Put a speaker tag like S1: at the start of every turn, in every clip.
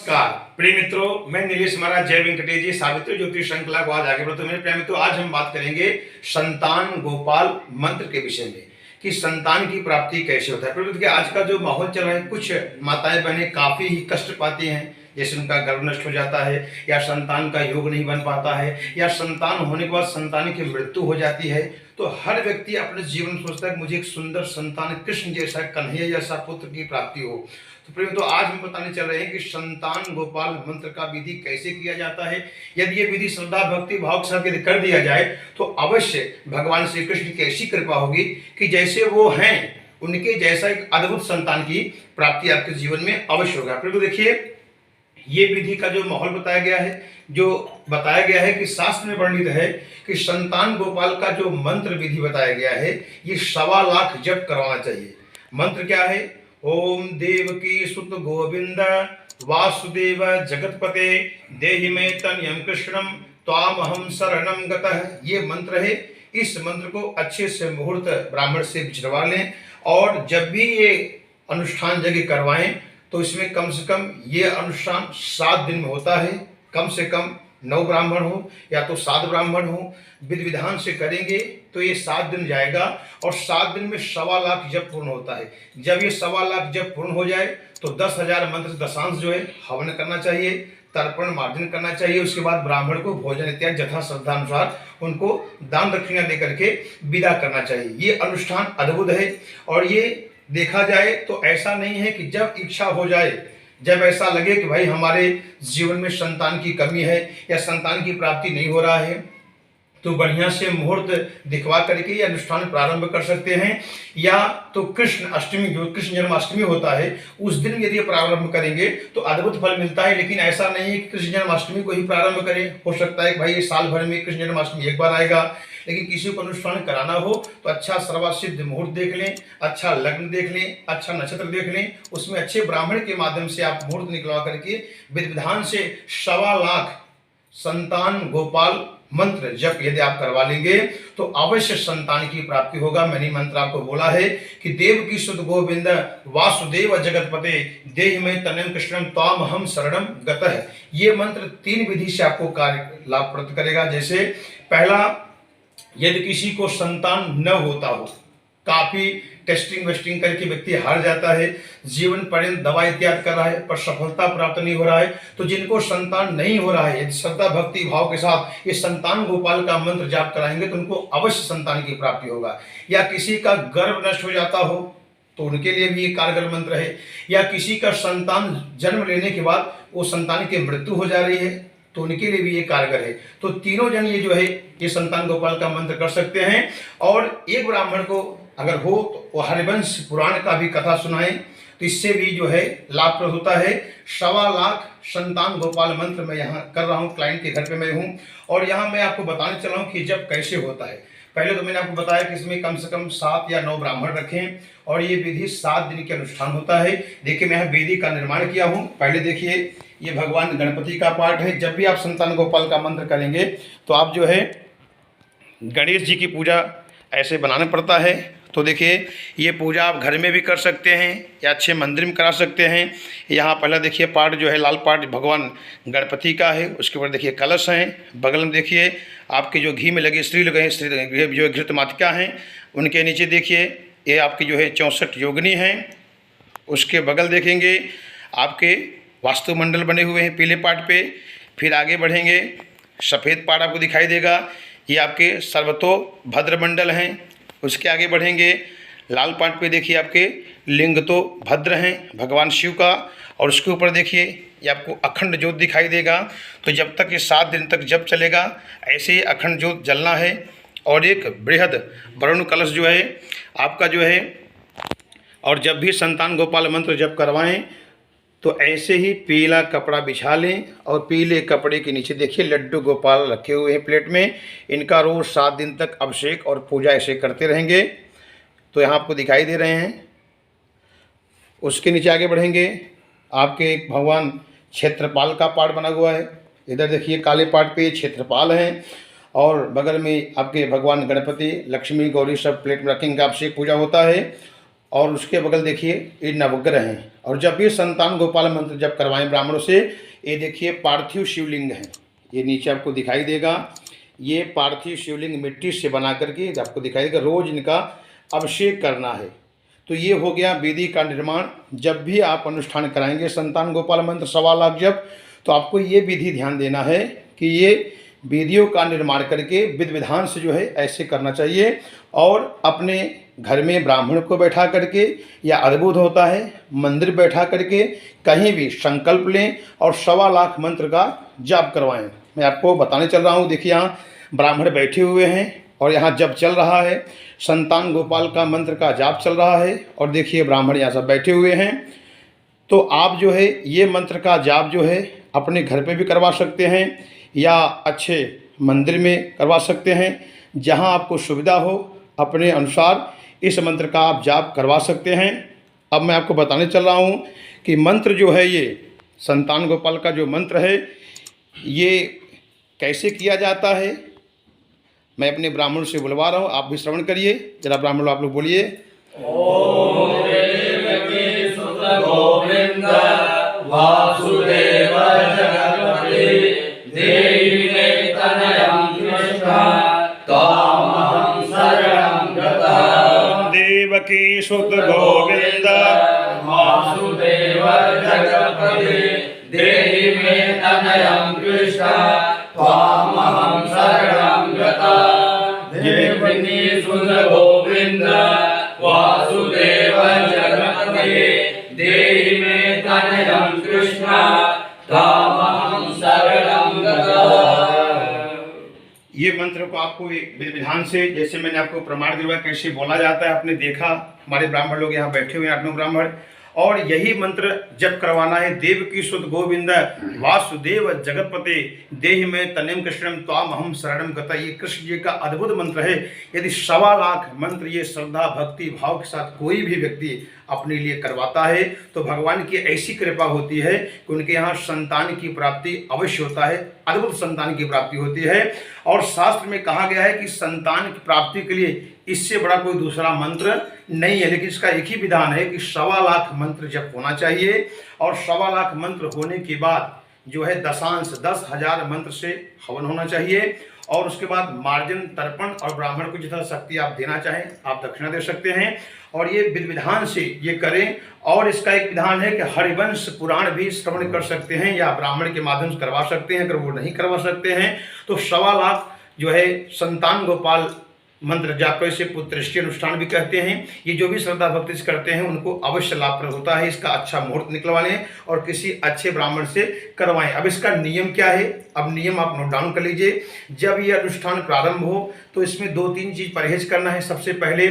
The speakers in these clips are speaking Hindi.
S1: नमस्कार प्रिय मित्रों, मैं नीलेश महाराज जय वेंकटेश जी सावित्री ज्योतिष श्रृंखला को आज आगे बढ़ते मेरे प्रिय मित्रों, आज हम बात करेंगे संतान गोपाल मंत्र के विषय में कि संतान की प्राप्ति कैसे होता है। प्रिय मित्रों, आज का जो माहौल चल रहा है, कुछ माताएं बहनें काफी ही कष्ट पाती हैं, जैसे उनका गर्भ नष्ट हो जाता है या संतान का योग नहीं बन पाता है या संतान होने के बाद संतान की मृत्यु हो जाती है। तो हर व्यक्ति अपने जीवन में सोचता है कि मुझे एक सुंदर संतान कृष्ण जैसा कन्हैया जैसा पुत्र की प्राप्ति हो। तो प्रेम, तो आज हम बताने चल रहे हैं कि संतान गोपाल मंत्र का विधि कैसे किया जाता है। यदि ये विधि श्रद्धा भक्ति भाव के साथ यदि कर दिया जाए तो अवश्य भगवान श्री कृष्ण की ऐसी कृपा होगी कि जैसे वो हैं उनके जैसा एक अद्भुत संतान की प्राप्ति आपके जीवन में अवश्य होगा। प्रेम, देखिए ये विधि का जो माहौल बताया गया है, जो बताया गया है कि शास्त्र में वर्णित है कि संतान गोपाल का जो मंत्र विधि बताया गया है, ये 1.25 लाख जप करवाना चाहिए। मंत्र क्या है? ओम देवकी सुत गोविंद वासुदेव जगतपते देहि में तनयम कृष्णम त्वामहम शरणम गतः, ये मंत्र है। इस मंत्र को अच्छे से मुहूर्त ब्राह्मण से बिछड़वा लें और जब भी ये अनुष्ठान जगह करवाएं तो इसमें कम से कम ये अनुष्ठान 7 दिन में होता है। कम से कम 9 ब्राह्मण हो या तो 7 ब्राह्मण हो, विधि विधान से करेंगे तो ये 7 दिन जाएगा और 7 दिन में 1.25 लाख जप पूर्ण होता है। जब ये 1.25 लाख जप पूर्ण हो जाए तो 10,000 मंत्र दशांश जो है हवन करना चाहिए, तर्पण मार्जन करना चाहिए। उसके बाद ब्राह्मण को भोजन इत्यादि यथा श्रद्धा अनुसार उनको दान दक्षिणा देकर के विदा करना चाहिए। ये अनुष्ठान अद्भुत है और ये देखा जाए तो ऐसा नहीं है कि जब इच्छा हो जाए, जब ऐसा लगे कि भाई हमारे जीवन में संतान की कमी है या संतान की प्राप्ति नहीं हो रहा है, तो बढ़िया से मुहूर्त दिखवा करके ये अनुष्ठान प्रारंभ कर सकते हैं। या तो कृष्ण अष्टमी, जो कृष्ण जन्माष्टमी होता है, उस दिन यदि प्रारंभ करेंगे तो अद्भुत फल मिलता है। लेकिन ऐसा नहीं है कि कृष्ण जन्माष्टमी को ही प्रारंभ करें। हो सकता है कि भाई साल भर में कृष्ण जन्माष्टमी एक बार आएगा, लेकिन किसी को अनुष्ठान कराना हो तो अच्छा सर्वसिद्ध मुहूर्त देख लें, अच्छा लग्न देख लें, अच्छा नक्षत्र देख लें, उसमें अच्छे ब्राह्मण के माध्यम से आप मुहूर्त निकलवा करके विधि विधान से 1.25 लाख संतान गोपाल मंत्र जप यदि आप करवा लेंगे तो अवश्य संतान की प्राप्ति होगा। मैंने मंत्र आपको बोला है कि देव की सुत गोविंद वासुदेव जगतपते देहि में तनयम कृष्णम त्वामहम शरणम गतः, ये मंत्र 3 विधि से आपको कार्य लाभ प्राप्त करेगा। जैसे पहला, यदि किसी को संतान न होता हो, काफी टेस्टिंग वेस्टिंग करके व्यक्ति हार जाता है, जीवन पर्यंत दवा इत्यादि कर रहा है पर सफलता प्राप्त नहीं हो रहा है, तो जिनको संतान नहीं हो रहा है, यदि श्रद्धा भक्ति भाव के साथ ये संतान गोपाल का मंत्र जाप कराएंगे तो उनको अवश्य संतान की प्राप्ति होगा। या किसी का गर्भ नष्ट हो जाता हो तो उनके लिए भी ये कारगर मंत्र है। या किसी का संतान जन्म लेने के बाद वो संतान की मृत्यु हो जा रही है तो उनके लिए भी ये कारगर है। तो तीनों जन ये जो है ये संतान गोपाल का मंत्र कर सकते हैं। और एक ब्राह्मण को अगर हो तो वो हरिवंश पुराण का भी कथा सुनाएं तो इससे भी जो है लाभप्रद होता है। 1.25 लाख संतान गोपाल मंत्र मैं यहाँ कर रहा हूँ, क्लाइंट के घर पे मैं हूँ और यहाँ मैं आपको बताने चला हूँ कि जब कैसे होता है। पहले तो मैंने आपको बताया कि इसमें कम से कम 7 या 9 ब्राह्मण रखें और ये विधि 7 दिन के अनुष्ठान होता है। देखिए मैं यहाँ वेदी का निर्माण किया हूँ। पहले देखिए ये भगवान गणपति का पाठ है। जब भी आप संतान गोपाल का मंत्र करेंगे तो आप जो है गणेश जी की पूजा ऐसे बनाना पड़ता है। तो देखिए ये पूजा आप घर में भी कर सकते हैं या अच्छे मंदिर में करा सकते हैं। यहाँ पहला देखिए पाठ जो है लाल पाठ भगवान गणपति का है, उसके ऊपर देखिए कलश हैं, बगल में देखिए आपके जो घी में लगे स्त्री लगे हैं, स्त्री जो घृत मातिका हैं, उनके नीचे देखिए ये आपकी जो है 64 योगिनी हैं। उसके बगल देखेंगे आपके वास्तुमंडल बने हुए हैं पीले पाट पे। फिर आगे बढ़ेंगे, सफ़ेद पाट आपको दिखाई देगा, ये आपके सर्वतोभद्र मंडल हैं। उसके आगे बढ़ेंगे, लाल पाट पे देखिए आपके लिंग तो भद्र हैं भगवान शिव का, और उसके ऊपर देखिए ये आपको अखंड ज्योत दिखाई देगा। तो जब तक ये 7 दिन तक जब चलेगा ऐसे ही अखंड ज्योत जलना है। और एक बृहद वरुण कलश जो है आपका जो है, और जब भी संतान गोपाल मंत्र जप करवाएं तो ऐसे ही पीला कपड़ा बिछा लें और पीले कपड़े के नीचे देखिए लड्डू गोपाल रखे हुए हैं प्लेट में। इनका रोज़ 7 दिन तक अभिषेक और पूजा ऐसे करते रहेंगे। तो यहाँ आपको दिखाई दे रहे हैं। उसके नीचे आगे बढ़ेंगे, आपके एक भगवान क्षेत्रपाल का पाठ बना हुआ है। इधर देखिए काले पाठ पे क्षेत्रपाल हैं और बगल में आपके भगवान गणपति लक्ष्मी गौरी सब प्लेट में रखेंगे, अभिषेक पूजा होता है। और उसके बगल देखिए ये नवग्रह हैं। और जब ये संतान गोपाल मंत्र जब करवाएं ब्राह्मणों से, ये देखिए पार्थिव शिवलिंग है, ये नीचे आपको दिखाई देगा। ये पार्थिव शिवलिंग मिट्टी से बना करके आपको दिखाई देगा, रोज इनका अभिषेक करना है। तो ये हो गया विधि का निर्माण। जब भी आप अनुष्ठान कराएंगे संतान गोपाल मंत्र 1.25 लाख जब, तो आपको ये विधि ध्यान देना है कि ये विधियों का निर्माण करके विधि विधान से जो है ऐसे करना चाहिए। और अपने घर में ब्राह्मण को बैठा करके, या अद्भुत होता है मंदिर बैठा करके कहीं भी संकल्प लें और 1.25 लाख मंत्र का जाप करवाएं। मैं आपको बताने चल रहा हूँ। देखिए यहाँ ब्राह्मण बैठे हुए हैं और यहाँ जप चल रहा है, संतान गोपाल का मंत्र का जाप चल रहा है। और देखिए ब्राह्मण यहाँ सब बैठे हुए हैं। तो आप जो है ये मंत्र का जाप जो है अपने घर पे भी करवा सकते हैं या अच्छे मंदिर में करवा सकते हैं। जहाँ आपको सुविधा हो अपने अनुसार इस मंत्र का आप जाप करवा सकते हैं। अब मैं आपको बताने चल रहा हूँ कि मंत्र जो है ये संतान गोपाल का जो मंत्र है ये कैसे किया जाता है। मैं अपने ब्राह्मण से बुलवा रहा हूँ, आप भी श्रवण करिए। जरा ब्राह्मण आप लोग बोलिए।
S2: ओम देवकी सुत गोविंद वासुदेव जगत्पते देवी मे तनयं कृष्ण त्वामहं शरणं गतः।
S1: देवकी सुत गोविंद
S2: वासुदेव जगत्पते देवी मे तनयं कृष्ण त्वामहं शरणं गतः। देवकी सुत गोविंद वासुदेव जगत्पते देहि मे तनयं कृष्ण त्वामहं शरणं गतः।
S1: ये मंत्र को आपको विधि विधान से, जैसे मैंने आपको प्रमाण दिलवाया कैसे बोला जाता है, आपने देखा। हमारे ब्राह्मण लोग यहाँ बैठे हुए हैं 8-9 ब्राह्मण। और यही मंत्र जप करवाना है। देवकी सुत गोविंद वासुदेव जगतपते देहि में तनिम कृष्णम त्वामहं शरणं गतः। ये कृष्ण जी का अद्भुत मंत्र है। यदि 1.25 लाख मंत्र ये श्रद्धा भक्ति भाव के साथ कोई भी व्यक्ति अपने लिए करवाता है तो भगवान की ऐसी कृपा होती है कि उनके यहाँ संतान की प्राप्ति अवश्य होता है, अद्भुत संतान की प्राप्ति होती है। और शास्त्र में कहा गया है कि संतान की प्राप्ति के लिए इससे बड़ा कोई दूसरा मंत्र नहीं है। लेकिन इसका एक ही विधान है कि 1.25 लाख मंत्र जप होना चाहिए। और 1.25 लाख मंत्र होने के बाद जो है दशांश 10,000 मंत्र से हवन होना चाहिए। और उसके बाद मार्जन तर्पण और ब्राह्मण को जितना शक्ति आप देना चाहें आप दक्षिणा दे सकते हैं। और ये विधि विधान से ये करें। और इसका एक विधान है कि हरिवंश पुराण भी श्रवण कर सकते हैं या ब्राह्मण के माध्यम से करवा सकते हैं। अगर वो नहीं करवा सकते हैं तो 1.25 लाख जो है संतान गोपाल मंत्र जाप को इसे पुत्रष्टि अनुष्ठान भी कहते हैं। ये जो भी श्रद्धा भक्ति से करते हैं उनको अवश्य लाभप्रद होता है। इसका अच्छा मुहूर्त निकलवा लें और किसी अच्छे ब्राह्मण से करवाएं। अब इसका नियम क्या है, अब नियम आप नोट डाउन कर लीजिए। जब ये अनुष्ठान प्रारंभ हो तो इसमें 2-3 चीज परहेज करना है। सबसे पहले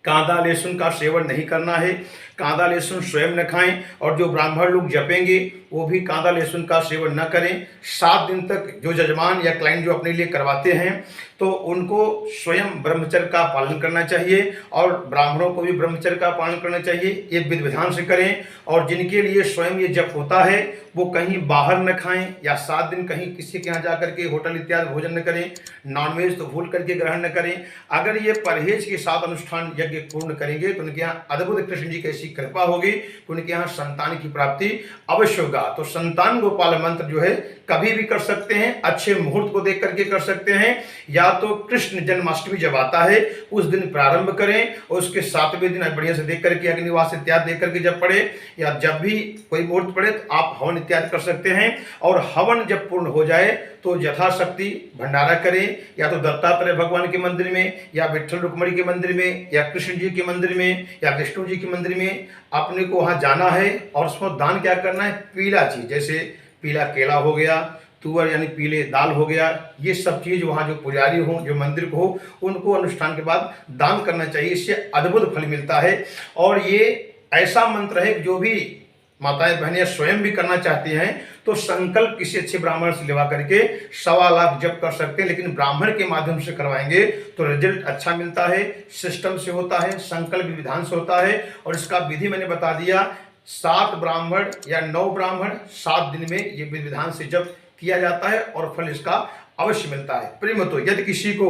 S1: कांदा लहसुन का सेवन नहीं करना है। कांदा लहसुन स्वयं न खाएं और जो ब्राह्मण लोग जपेंगे वो भी कांदा लहसुन का सेवन न करें। 7 दिन तक जो जजमान या क्लाइंट जो अपने लिए करवाते हैं तो उनको स्वयं ब्रह्मचर्य का पालन करना चाहिए और ब्राह्मणों को भी ब्रह्मचर्य का पालन करना चाहिए। ये विधि विधान से करें। और जिनके लिए स्वयं ये जप होता है वो कहीं बाहर न खाएं या 7 दिन कहीं किसी के यहाँ जाकर के होटल इत्यादि भोजन न करें। नॉनवेज तो भूल करके ग्रहण न करें। अगर ये परहेज के साथ अनुष्ठान यज्ञ पूर्ण करेंगे तो उनके यहाँ अद्भुत कृष्ण जी की ऐसी कृपा होगी कि उनके यहाँ संतान की प्राप्ति अवश्य होगा। तो संतान गोपाल मंत्र जो है कभी भी कर सकते हैं, अच्छे मुहूर्त को देख करके कर सकते हैं। या तो कृष्ण जन्माष्टमी जब आता है उस दिन प्रारंभ करें और उसके 7वें दिन बढ़िया से देख करके अग्निवास इत्यादि देख करके जब पढ़े या जब भी कोई मुहूर्त पड़े तो आप हवन इत्यादि कर सकते हैं। और हवन जब पूर्ण हो जाए तो यथाशक्ति भंडारा करें, या तो दत्तात्रेय भगवान के मंदिर में या विठ्ठल रुक्मणी के मंदिर में या कृष्ण जी के मंदिर में या विष्णु जी के मंदिर में अपने को वहाँ जाना है। और उसमें दान क्या करना है, पीला चीज जैसे पीला केला हो गया, तुअर यानी पीले दाल हो गया, ये सब चीज़ वहाँ जो पुजारी हो जो मंदिर को हो उनको अनुष्ठान के बाद दान करना चाहिए। इससे अद्भुत फल मिलता है। और ये ऐसा मंत्र है जो भी माताएं बहनें स्वयं भी करना चाहती हैं तो संकल्प किसी अच्छे ब्राह्मण से लेवा करके 1.25 लाख जप कर सकते हैं। लेकिन ब्राह्मण के माध्यम से करवाएंगे तो रिजल्ट अच्छा मिलता है, सिस्टम से होता है, संकल्प विधान से होता है। और इसका विधि मैंने बता दिया, 7 ब्राह्मण या 9 ब्राह्मण 7 दिन में ये विधि विधान से जप किया जाता है और फल इसका अवश्य मिलता है। प्रेम तो यदि किसी को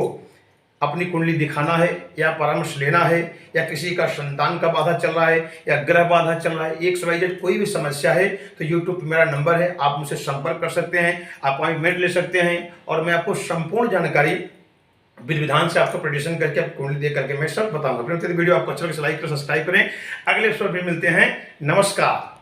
S1: अपनी कुंडली दिखाना है या परामर्श लेना है या किसी का संतान का बाधा चल रहा है या ग्रह बाधा चल रहा है, XYZ कोई भी समस्या है तो यूट्यूब पे मेरा नंबर है, आप मुझसे संपर्क कर सकते हैं, अपॉइंटमेंट ले सकते हैं और मैं आपको संपूर्ण जानकारी विधि विधान से आपको प्रेडिक्शन करके आप कुंडली दे करके मैं सब बताऊंगा। वीडियो आपको अच्छा लगे लाइक करें, सब्सक्राइब करें। अगले एपिसोड में मिलते हैं। नमस्कार।